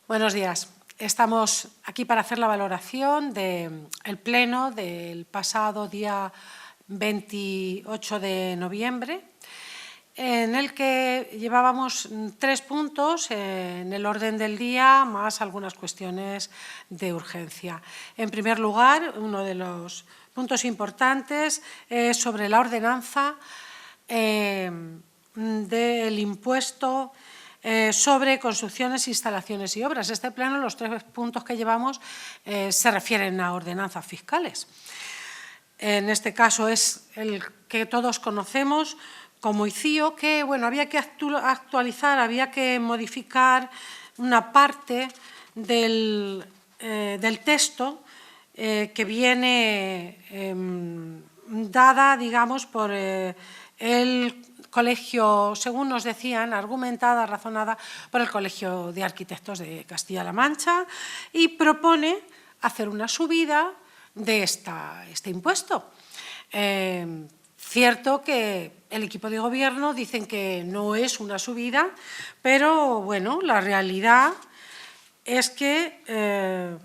Buenos días. Estamos aquí para hacer la valoración del pleno del pasado día 28 de noviembre, en el que llevábamos 3 puntos en el orden del día, más algunas cuestiones de urgencia. En primer lugar, uno de los puntos importantes es sobre la ordenanza del impuesto sobre construcciones, instalaciones y obras. Este pleno, los 3 puntos que llevamos se refieren a ordenanzas fiscales. En este caso es el que todos conocemos como ICIO, que bueno, había que actualizar, había que modificar una parte del texto que viene dada, digamos, por el colegio, según nos decían, argumentada, razonada por el Colegio de Arquitectos de Castilla-La Mancha, y propone hacer una subida de este impuesto. Cierto que el equipo de gobierno dicen que no es una subida, pero bueno, la realidad es que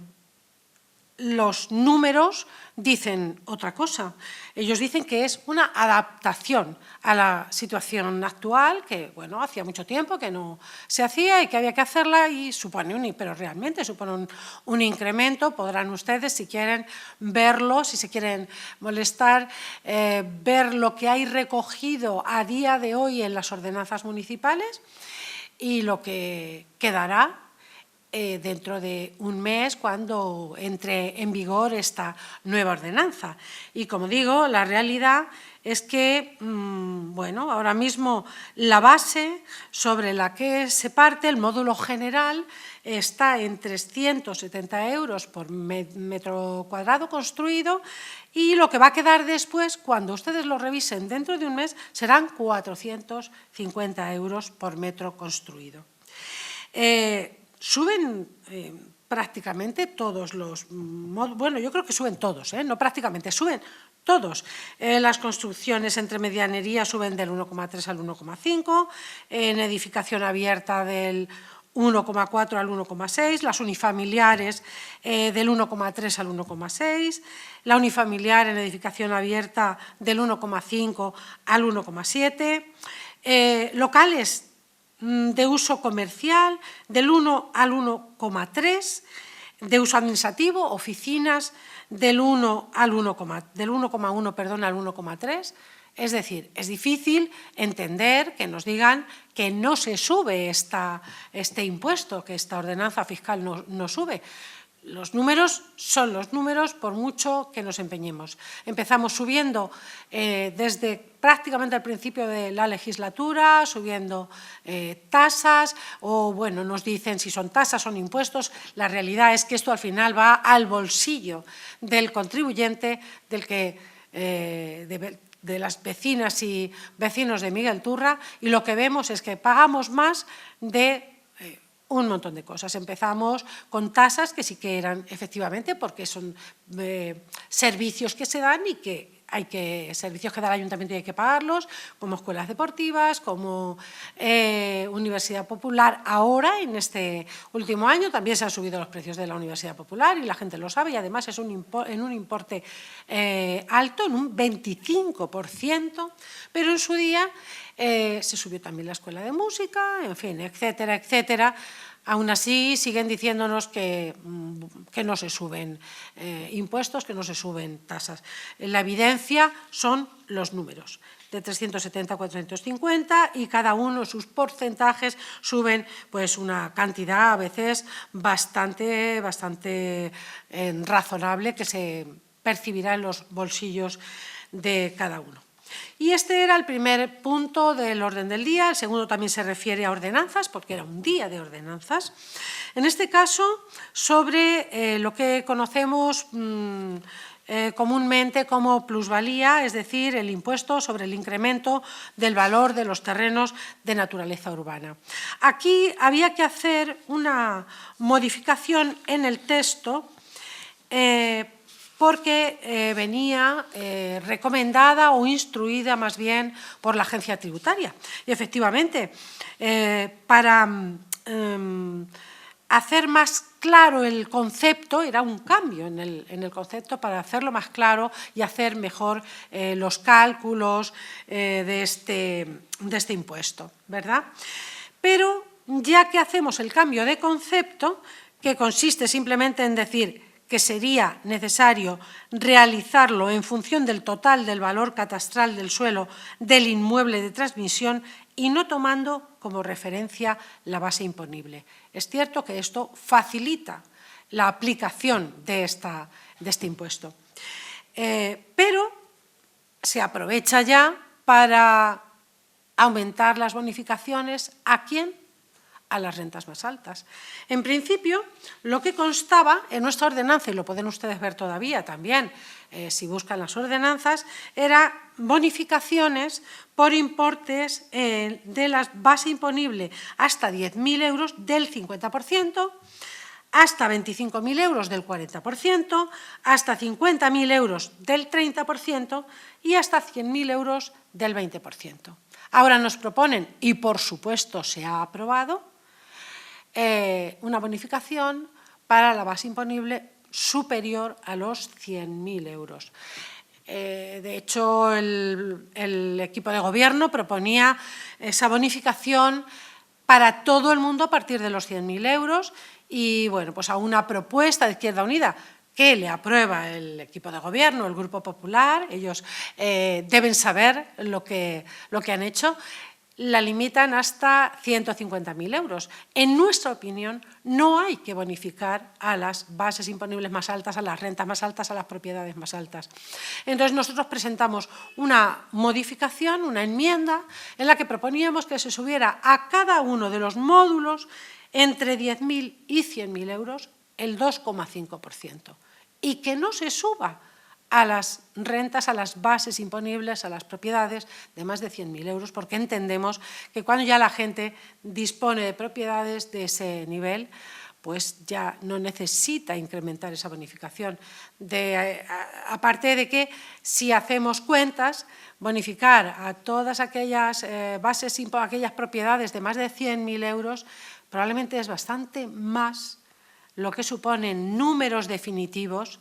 los números dicen otra cosa. Ellos dicen que es una adaptación a la situación actual, que bueno, hacía mucho tiempo que no se hacía y que había que hacerla, y supone pero realmente supone un incremento. Podrán ustedes, si quieren verlo, si se quieren molestar, ver lo que hay recogido a día de hoy en las ordenanzas municipales y lo que quedará dentro de un mes, cuando entre en vigor esta nueva ordenanza. Y como digo, la realidad es que, bueno, ahora mismo la base sobre la que se parte, el módulo general, está en 370 euros por metro cuadrado construido, y lo que va a quedar después, cuando ustedes lo revisen dentro de un mes, serán 450 euros por metro construido. Suben prácticamente todos los... Bueno, yo creo que suben todos, no prácticamente, suben todos. Las construcciones entre medianería suben del 1,3 al 1,5, en edificación abierta del 1,4 al 1,6, las unifamiliares del 1,3 al 1,6, la unifamiliar en edificación abierta del 1,5 al 1,7, locales de uso comercial del 1 al 1,3, de uso administrativo, oficinas del 1,1 al 1,3. Es decir, es difícil entender que nos digan que no se sube este impuesto, que esta ordenanza fiscal no sube. Los números son los números, por mucho que nos empeñemos. Empezamos subiendo desde prácticamente al principio de la legislatura, subiendo tasas, o bueno, nos dicen si son tasas, son impuestos. La realidad es que esto al final va al bolsillo del contribuyente, de las vecinas y vecinos de Miguel Turra, y lo que vemos es que pagamos más de un montón de cosas. Empezamos con tasas que sí que eran efectivamente, porque son servicios que se dan y que servicios que da el ayuntamiento y hay que pagarlos, como escuelas deportivas, como Universidad Popular. Ahora, en este último año, también se han subido los precios de la Universidad Popular, y la gente lo sabe, y además es en un importe alto, en un 25%, pero en su día se subió también la escuela de música, en fin, etcétera, etcétera. Aún así, siguen diciéndonos que no se suben impuestos, que no se suben tasas. La evidencia son los números, de 370 a 450, y cada uno, sus porcentajes, suben pues una cantidad a veces bastante razonable, que se percibirá en los bolsillos de cada uno. Y este era el primer punto del orden del día. El segundo también se refiere a ordenanzas, porque era un día de ordenanzas. En este caso, sobre lo que conocemos comúnmente como plusvalía, es decir, el impuesto sobre el incremento del valor de los terrenos de naturaleza urbana. Aquí había que hacer una modificación en el texto porque venía recomendada o instruida más bien por la agencia tributaria. Y efectivamente, para hacer más claro el concepto, era un cambio en el concepto para hacerlo más claro y hacer mejor los cálculos de este impuesto, ¿verdad? Pero ya que hacemos el cambio de concepto, que consiste simplemente en decir que sería necesario realizarlo en función del total del valor catastral del suelo del inmueble de transmisión y no tomando como referencia la base imponible. Es cierto que esto facilita la aplicación de este impuesto, pero se aprovecha ya para aumentar las bonificaciones. ¿A quién? A las rentas más altas. En principio, lo que constaba en nuestra ordenanza, y lo pueden ustedes ver todavía también, si buscan las ordenanzas, era bonificaciones por importes de la base imponible hasta 10.000 euros del 50%, hasta 25.000 euros del 40%, hasta 50.000 euros del 30% y hasta 100.000 euros del 20%. Ahora nos proponen, y por supuesto se ha aprobado, una bonificación para la base imponible superior a los 100.000 euros. De hecho, el equipo de gobierno proponía esa bonificación para todo el mundo a partir de los 100.000 euros y, bueno, pues a una propuesta de Izquierda Unida que le aprueba el equipo de gobierno, el Grupo Popular, ellos deben saber lo que han hecho, la limitan hasta 150.000 euros. En nuestra opinión, no hay que bonificar a las bases imponibles más altas, a las rentas más altas, a las propiedades más altas. Entonces, nosotros presentamos una modificación, una enmienda, en la que proponíamos que se subiera a cada uno de los módulos entre 10.000 y 100.000 euros el 2,5% y que no se suba a las rentas, a las bases imponibles, a las propiedades de más de 100.000 euros, porque entendemos que cuando ya la gente dispone de propiedades de ese nivel, pues ya no necesita incrementar esa bonificación. Aparte de que, si hacemos cuentas, bonificar a todas aquellas aquellas propiedades de más de 100.000 euros, probablemente es bastante más lo que suponen números definitivos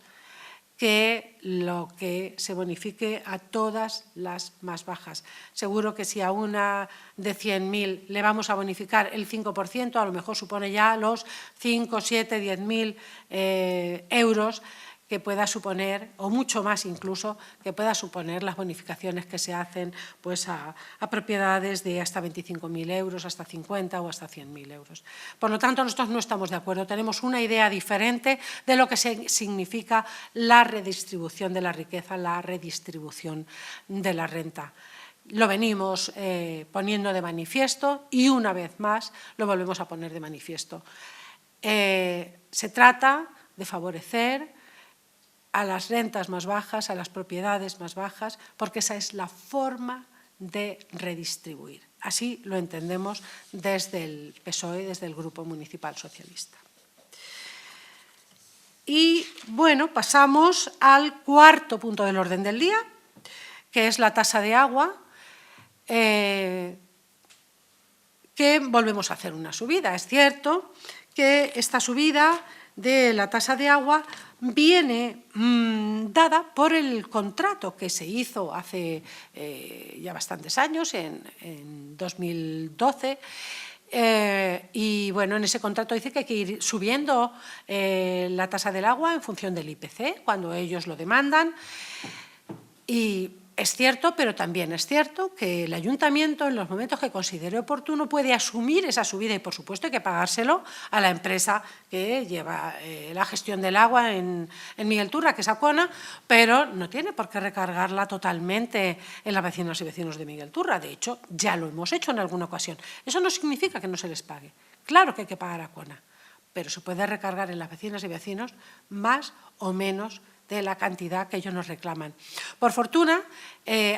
que lo que se bonifique a todas las más bajas. Seguro que si a una de 100.000 le vamos a bonificar el 5%, a lo mejor supone ya los 5, 7, 10.000 euros que pueda suponer, o mucho más incluso, que pueda suponer las bonificaciones que se hacen pues, a propiedades de hasta 25.000 euros, hasta 50 o hasta 100.000 euros. Por lo tanto, nosotros no estamos de acuerdo, tenemos una idea diferente de lo que significa la redistribución de la riqueza, la redistribución de la renta. Lo venimos poniendo de manifiesto y una vez más lo volvemos a poner de manifiesto. Se trata de favorecer a las rentas más bajas, a las propiedades más bajas, porque esa es la forma de redistribuir. Así lo entendemos desde el PSOE, desde el Grupo Municipal Socialista. Y, bueno, pasamos al cuarto punto del orden del día, que es la tasa de agua, que volvemos a hacer una subida. Es cierto que esta subida de la tasa de agua viene dada por el contrato que se hizo hace ya bastantes años, en 2012, y bueno, en ese contrato dice que hay que ir subiendo la tasa del agua en función del IPC, cuando ellos lo demandan, y es cierto, pero también es cierto que el ayuntamiento, en los momentos que considere oportuno, puede asumir esa subida y, por supuesto, hay que pagárselo a la empresa que lleva la gestión del agua en Miguel Turra, que es Acona, pero no tiene por qué recargarla totalmente en las vecinas y vecinos de Miguel Turra. De hecho, ya lo hemos hecho en alguna ocasión. Eso no significa que no se les pague. Claro que hay que pagar a Acona, pero se puede recargar en las vecinas y vecinos más o menos de la cantidad que ellos nos reclaman. Por fortuna,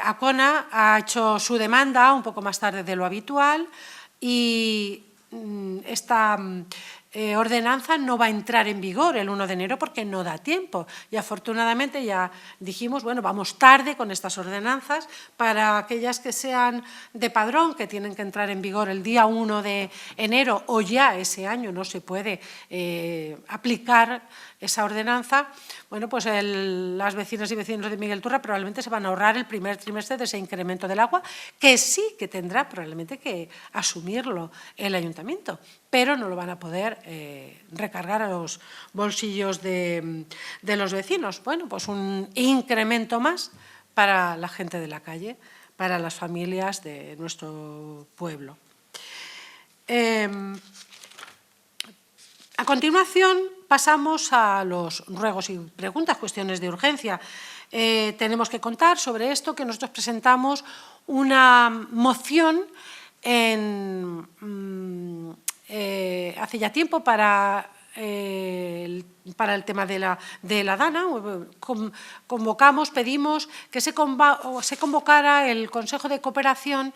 Acona ha hecho su demanda un poco más tarde de lo habitual y esta ordenanza no va a entrar en vigor el 1 de enero porque no da tiempo. Y afortunadamente ya dijimos, bueno, vamos tarde con estas ordenanzas para aquellas que sean de padrón, que tienen que entrar en vigor el día 1 de enero o ya ese año no se puede aplicar esa ordenanza. Bueno, pues las vecinas y vecinos de Miguel Turra probablemente se van a ahorrar el primer trimestre de ese incremento del agua, que sí que tendrá probablemente que asumirlo el ayuntamiento, pero no lo van a poder recargar a los bolsillos de los vecinos. Bueno, pues un incremento más para la gente de la calle, para las familias de nuestro pueblo. A continuación, pasamos a los ruegos y preguntas, cuestiones de urgencia. Tenemos que contar sobre esto que nosotros presentamos una moción hace ya tiempo para el tema de la Dana. Convocamos, pedimos que se convocara el Consejo de Cooperación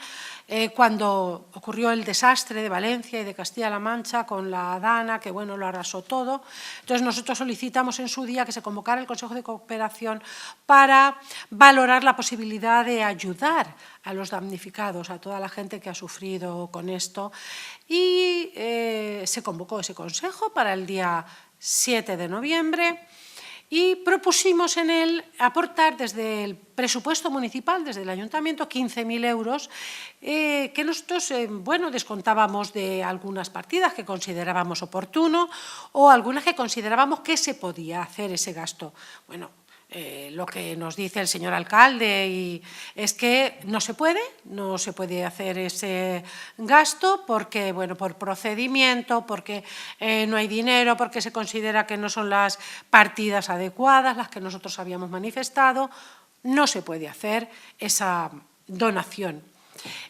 cuando ocurrió el desastre de Valencia y de Castilla-La Mancha con la Dana, que bueno, lo arrasó todo. Entonces nosotros solicitamos en su día que se convocara el Consejo de Cooperación para valorar la posibilidad de ayudar a los damnificados, a toda la gente que ha sufrido con esto. Y se convocó ese consejo para el día 7 de noviembre y propusimos en él aportar desde el presupuesto municipal, desde el ayuntamiento, 15.000 euros, que nosotros descontábamos de algunas partidas que considerábamos oportuno o algunas que considerábamos que se podía hacer ese gasto. Bueno, lo que nos dice el señor alcalde es que no se puede hacer ese gasto porque, bueno, por procedimiento, porque no hay dinero, porque se considera que no son las partidas adecuadas, las que nosotros habíamos manifestado. No se puede hacer esa donación,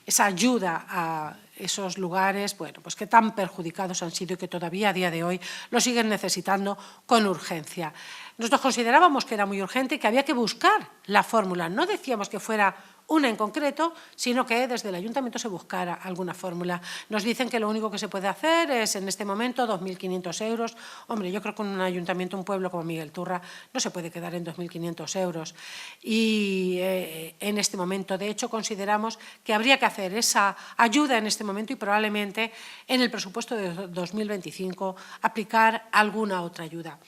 esa ayuda a esos lugares, bueno, pues que tan perjudicados han sido y que todavía a día de hoy lo siguen necesitando con urgencia. Nosotros considerábamos que era muy urgente y que había que buscar la fórmula. No decíamos que fuera una en concreto, sino que desde el ayuntamiento se buscara alguna fórmula. Nos dicen que lo único que se puede hacer es en este momento 2.500 euros. Hombre, yo creo que en un ayuntamiento, un pueblo como Miguel Turra, no se puede quedar en 2.500 euros. Y en este momento, de hecho, consideramos que habría que hacer esa ayuda en este momento y probablemente en el presupuesto de 2025 aplicar alguna otra ayuda.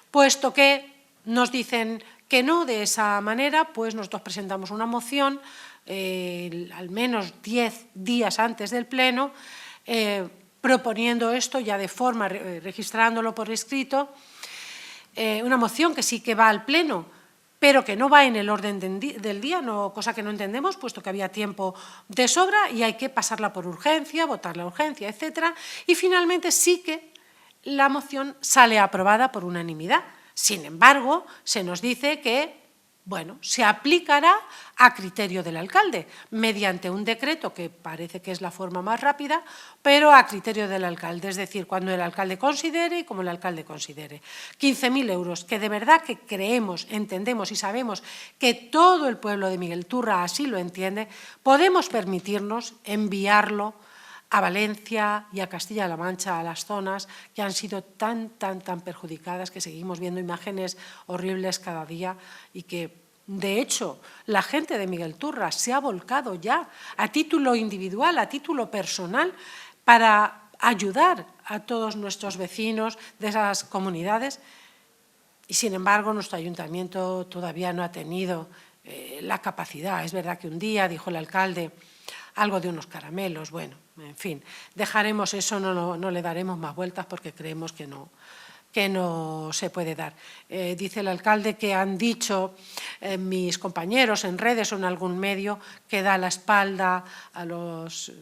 Puesto que nos dicen que no de esa manera, pues nosotros presentamos una moción al menos 10 días antes del Pleno, proponiendo esto ya de forma, registrándolo por escrito, una moción que sí que va al Pleno, pero que no va en el orden del día, cosa que no entendemos, puesto que había tiempo de sobra y hay que pasarla por urgencia, votar la urgencia, etc. Y finalmente sí que la moción sale aprobada por unanimidad. Sin embargo, se nos dice que, bueno, se aplicará a criterio del alcalde, mediante un decreto que parece que es la forma más rápida, pero a criterio del alcalde, es decir, cuando el alcalde considere y como el alcalde considere. 15.000 euros, que de verdad que creemos, entendemos y sabemos que todo el pueblo de Miguel Turra así lo entiende, podemos permitirnos enviarlo a Valencia y a Castilla-La Mancha, a las zonas que han sido tan perjudicadas, que seguimos viendo imágenes horribles cada día y que, de hecho, la gente de Miguel Turra se ha volcado ya a título individual, a título personal, para ayudar a todos nuestros vecinos de esas comunidades. Y, sin embargo, nuestro ayuntamiento todavía no ha tenido la capacidad. Es verdad que un día dijo el alcalde algo de unos caramelos, bueno, en fin, dejaremos eso, no le daremos más vueltas porque creemos que no se puede dar. Dice el alcalde que han dicho mis compañeros en redes o en algún medio que da la espalda a las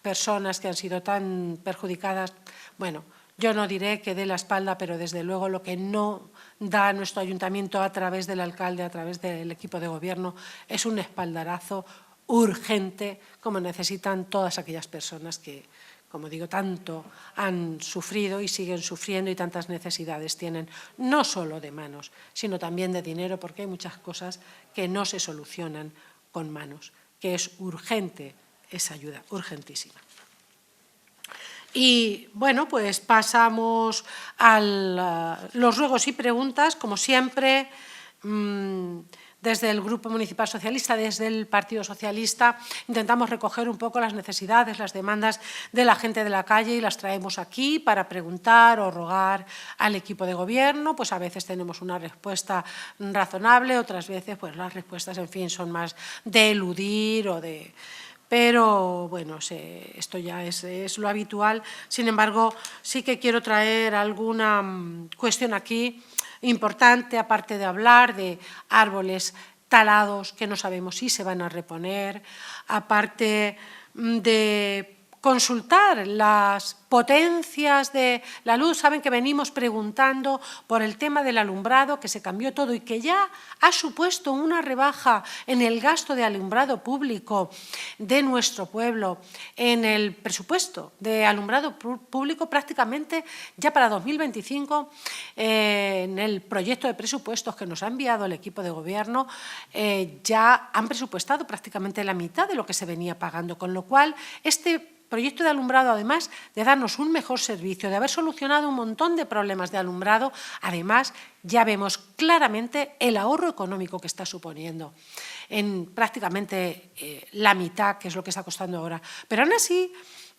personas que han sido tan perjudicadas. Bueno, yo no diré que dé la espalda, pero desde luego lo que no da nuestro ayuntamiento a través del alcalde, a través del equipo de gobierno, es un espaldarazo urgente como necesitan todas aquellas personas que, como digo, tanto han sufrido y siguen sufriendo y tantas necesidades tienen, no solo de manos, sino también de dinero, porque hay muchas cosas que no se solucionan con manos, que es urgente esa ayuda, urgentísima. Y bueno, pues pasamos a los ruegos y preguntas, como siempre, desde el Grupo Municipal Socialista, desde el Partido Socialista, intentamos recoger un poco las necesidades, las demandas de la gente de la calle y las traemos aquí para preguntar o rogar al equipo de gobierno. Pues a veces tenemos una respuesta razonable, otras veces pues las respuestas, en fin, son más de eludir o de... Pero bueno, esto ya es lo habitual. Sin embargo, sí que quiero traer alguna cuestión aquí importante, aparte de hablar de árboles talados que no sabemos si se van a reponer, aparte de consultar las potencias de la luz. Saben que venimos preguntando por el tema del alumbrado, que se cambió todo y que ya ha supuesto una rebaja en el gasto de alumbrado público de nuestro pueblo, en el presupuesto de alumbrado público prácticamente ya para 2025, en el proyecto de presupuestos que nos ha enviado el equipo de gobierno, ya han presupuestado prácticamente la mitad de lo que se venía pagando, con lo cual este proyecto de alumbrado, además de darnos un mejor servicio, de haber solucionado un montón de problemas de alumbrado, además ya vemos claramente el ahorro económico que está suponiendo en prácticamente la mitad, que es lo que está costando ahora. Pero aún así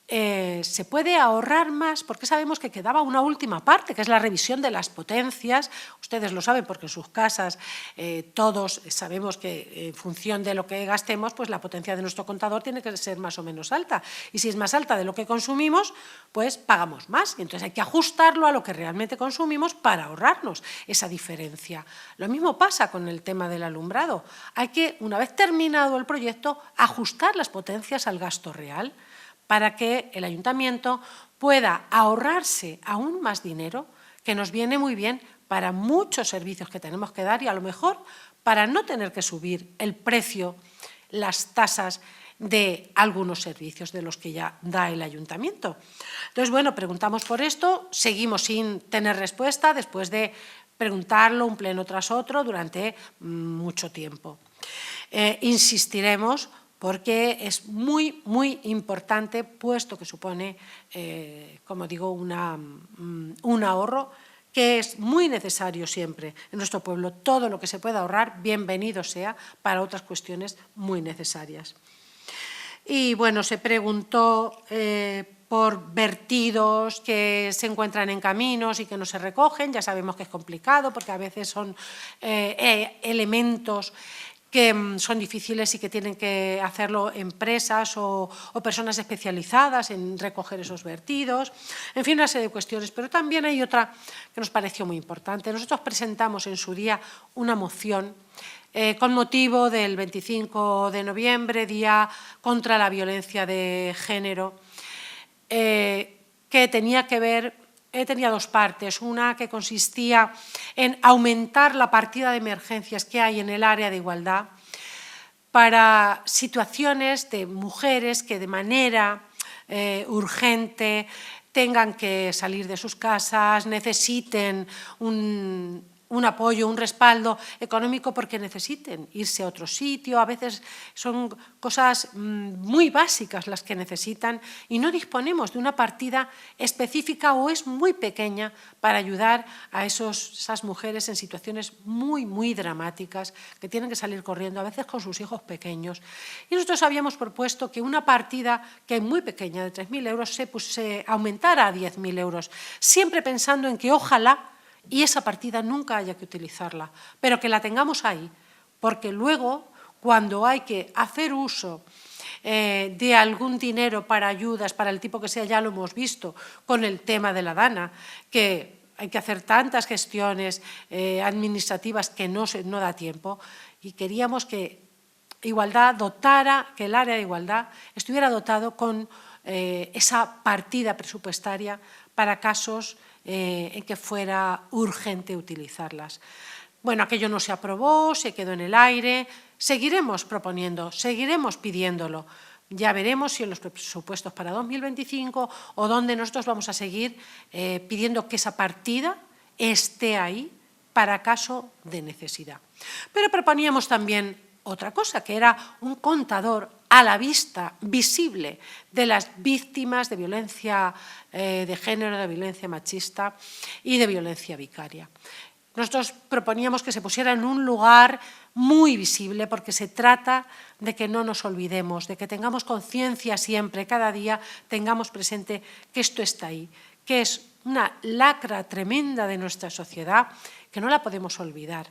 se puede ahorrar más porque sabemos que quedaba una última parte, que es la revisión de las potencias. Ustedes lo saben porque en sus casas todos sabemos que en función de lo que gastemos, pues la potencia de nuestro contador tiene que ser más o menos alta. Y si es más alta de lo que consumimos, pues pagamos más. Y entonces hay que ajustarlo a lo que realmente consumimos para ahorrarnos esa diferencia. Lo mismo pasa con el tema del alumbrado. Hay que, una vez terminado el proyecto, ajustar las potencias al gasto real, para que el ayuntamiento pueda ahorrarse aún más dinero, que nos viene muy bien para muchos servicios que tenemos que dar y a lo mejor para no tener que subir el precio, las tasas de algunos servicios de los que ya da el ayuntamiento. Entonces, bueno, preguntamos por esto, seguimos sin tener respuesta después de preguntarlo un pleno tras otro durante mucho tiempo. Insistiremos porque es muy, muy importante, puesto que supone, como digo, un ahorro que es muy necesario siempre en nuestro pueblo. Todo lo que se pueda ahorrar, bienvenido sea, para otras cuestiones muy necesarias. Y bueno, se preguntó por vertidos que se encuentran en caminos y que no se recogen. Ya sabemos que es complicado porque a veces son elementos que son difíciles y que tienen que hacerlo empresas o personas especializadas en recoger esos vertidos. En fin, una serie de cuestiones. Pero también hay otra que nos pareció muy importante. Nosotros presentamos en su día una moción con motivo del 25 de noviembre, Día contra la Violencia de Género, que tenía que ver... Tenía dos partes, una que consistía en aumentar la partida de emergencias que hay en el área de igualdad para situaciones de mujeres que de manera urgente tengan que salir de sus casas, necesiten un apoyo, un respaldo económico porque necesiten irse a otro sitio. A veces son cosas muy básicas las que necesitan y no disponemos de una partida específica o es muy pequeña para ayudar a esas mujeres en situaciones muy, muy dramáticas que tienen que salir corriendo, a veces con sus hijos pequeños. Y nosotros habíamos propuesto que una partida que es muy pequeña, de 3.000 euros, se aumentara a 10.000 euros, siempre pensando en que ojalá y esa partida nunca haya que utilizarla, pero que la tengamos ahí, porque luego, cuando hay que hacer uso de algún dinero para ayudas, para el tipo que sea, ya lo hemos visto con el tema de la DANA, que hay que hacer tantas gestiones administrativas que no da tiempo, y queríamos que Igualdad dotara, que el área de igualdad estuviera dotado con esa partida presupuestaria para casos en que fuera urgente utilizarlas. Bueno, aquello no se aprobó, se quedó en el aire. Seguiremos proponiendo, seguiremos pidiéndolo. Ya veremos si en los presupuestos para 2025 o donde nosotros vamos a seguir pidiendo que esa partida esté ahí para caso de necesidad. Pero proponíamos también otra cosa, que era un contador a la vista visible de las víctimas de violencia de género, de violencia machista y de violencia vicaria. Nosotros proponíamos que se pusiera en un lugar muy visible porque se trata de que no nos olvidemos, de que tengamos conciencia siempre, cada día tengamos presente que esto está ahí, que es una lacra tremenda de nuestra sociedad que no la podemos olvidar.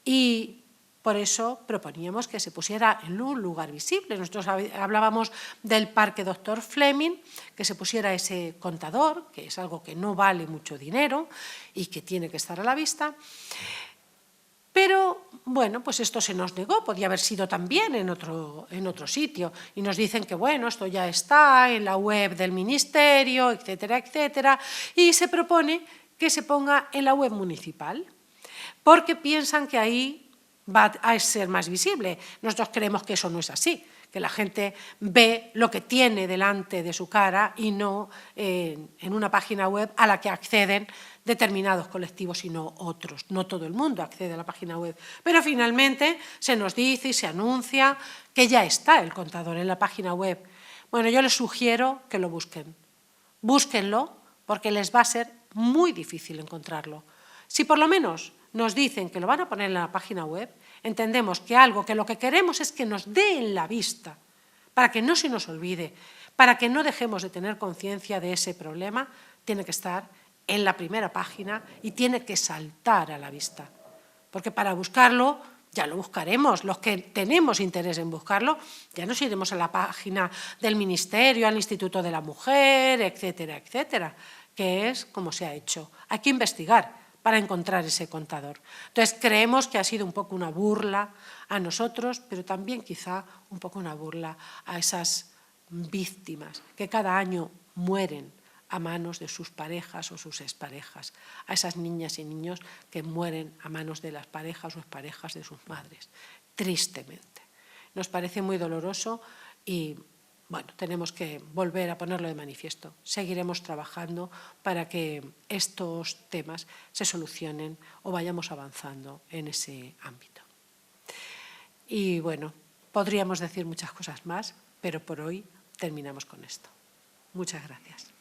Y por eso proponíamos que se pusiera en un lugar visible. Nosotros hablábamos del Parque Dr. Fleming, que se pusiera ese contador, que es algo que no vale mucho dinero y que tiene que estar a la vista. Pero, bueno, pues esto se nos negó, podía haber sido también en otro sitio. Y nos dicen que, bueno, esto ya está en la web del Ministerio, etcétera, etcétera. Y se propone que se ponga en la web municipal, porque piensan que ahí va a ser más visible. Nosotros creemos que eso no es así, que la gente ve lo que tiene delante de su cara y no en una página web a la que acceden determinados colectivos y no otros. No todo el mundo accede a la página web. Pero finalmente se nos dice y se anuncia que ya está el contador en la página web. Bueno, yo les sugiero que lo busquen. Búsquenlo porque les va a ser muy difícil encontrarlo. Si por lo menos nos dicen que lo van a poner en la página web, entendemos que lo que queremos es que nos dé en la vista, para que no se nos olvide, para que no dejemos de tener conciencia de ese problema, tiene que estar en la primera página y tiene que saltar a la vista. Porque para buscarlo ya lo buscaremos, los que tenemos interés en buscarlo, ya nos iremos a la página del Ministerio, al Instituto de la Mujer, etcétera, etcétera, que es como se ha hecho. Hay que investigar para encontrar ese contador. Entonces, creemos que ha sido un poco una burla a nosotros, pero también quizá un poco una burla a esas víctimas que cada año mueren a manos de sus parejas o sus exparejas, a esas niñas y niños que mueren a manos de las parejas o exparejas de sus madres, tristemente. Nos parece muy doloroso y bueno, tenemos que volver a ponerlo de manifiesto. Seguiremos trabajando para que estos temas se solucionen o vayamos avanzando en ese ámbito. Y bueno, podríamos decir muchas cosas más, pero por hoy terminamos con esto. Muchas gracias.